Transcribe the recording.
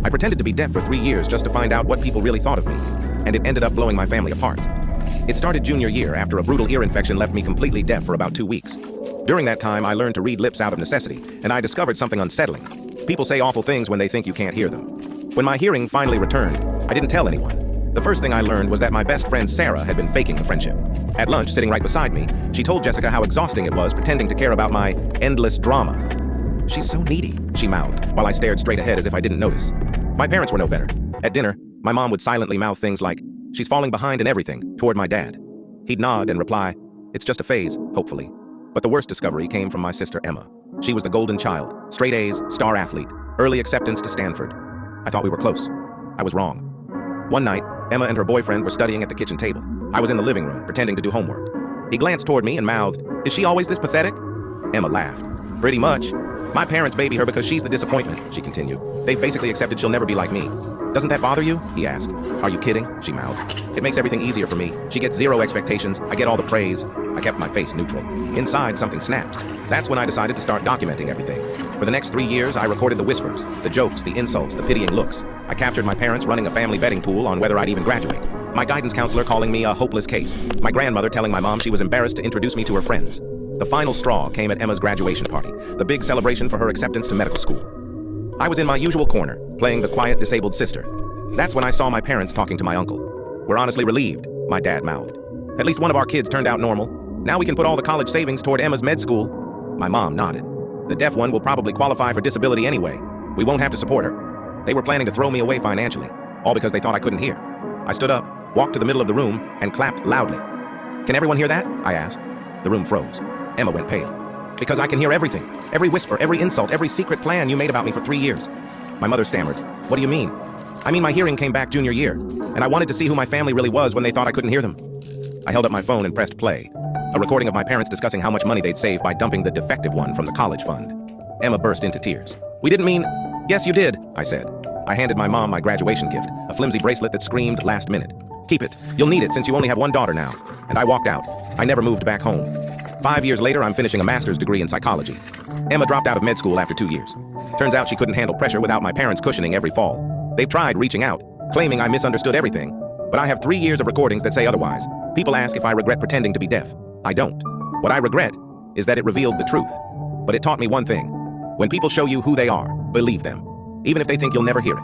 I pretended to be deaf for 3 years just to find out what people really thought of me, and it ended up blowing my family apart. It started junior year after a brutal ear infection left me completely deaf for about 2 weeks. During that time, I learned to read lips out of necessity, and I discovered something unsettling. People say awful things when they think you can't hear them. When my hearing finally returned, I didn't tell anyone. The first thing I learned was that my best friend Sarah had been faking the friendship. At lunch, sitting right beside me, she told Jessica how exhausting it was pretending to care about my endless drama. "She's so needy," she mouthed, while I stared straight ahead as if I didn't notice. My parents were no better. At dinner, my mom would silently mouth things like, "She's falling behind in everything," toward my dad. He'd nod and reply, "It's just a phase, hopefully." But the worst discovery came from my sister Emma. She was the golden child, straight A's, star athlete, early acceptance to Stanford. I thought we were close. I was wrong. One night, Emma and her boyfriend were studying at the kitchen table. I was in the living room, pretending to do homework. He glanced toward me and mouthed, "Is she always this pathetic?" Emma laughed. "Pretty much. My parents baby her because she's the disappointment," she continued. "They've basically accepted she'll never be like me." "Doesn't that bother you?" he asked. "Are you kidding?" she mouthed. "It makes everything easier for me. She gets zero expectations. I get all the praise." I kept my face neutral. Inside, something snapped. That's when I decided to start documenting everything. For the next 3 years, I recorded the whispers, the jokes, the insults, the pitying looks. I captured my parents running a family betting pool on whether I'd even graduate. My guidance counselor calling me a hopeless case. My grandmother telling my mom she was embarrassed to introduce me to her friends. The final straw came at Emma's graduation party, the big celebration for her acceptance to medical school. I was in my usual corner, playing the quiet, disabled sister. That's when I saw my parents talking to my uncle. "We're honestly relieved," my dad mouthed. "At least one of our kids turned out normal. Now we can put all the college savings toward Emma's med school." My mom nodded. "The deaf one will probably qualify for disability anyway. We won't have to support her." They were planning to throw me away financially, all because they thought I couldn't hear. I stood up, walked to the middle of the room, and clapped loudly. "Can everyone hear that?" I asked. The room froze. Emma went pale. "Because I can hear everything. Every whisper, every insult, every secret plan you made about me for 3 years." My mother stammered. "What do you mean?" "I mean, my hearing came back junior year, and I wanted to see who my family really was when they thought I couldn't hear them." I held up my phone and pressed play. A recording of my parents discussing how much money they'd save by dumping the defective one from the college fund. Emma burst into tears. "We didn't mean—" "Yes, you did," I said. I handed my mom my graduation gift, a flimsy bracelet that screamed last minute. "Keep it. You'll need it since you only have one daughter now." And I walked out. I never moved back home. 5 years later, I'm finishing a master's degree in psychology. Emma dropped out of med school after 2 years. Turns out she couldn't handle pressure without my parents cushioning every fall. They've tried reaching out, claiming I misunderstood everything. But I have 3 years of recordings that say otherwise. People ask if I regret pretending to be deaf. I don't. What I regret is that it revealed the truth. But it taught me one thing. When people show you who they are, believe them, even if they think you'll never hear it.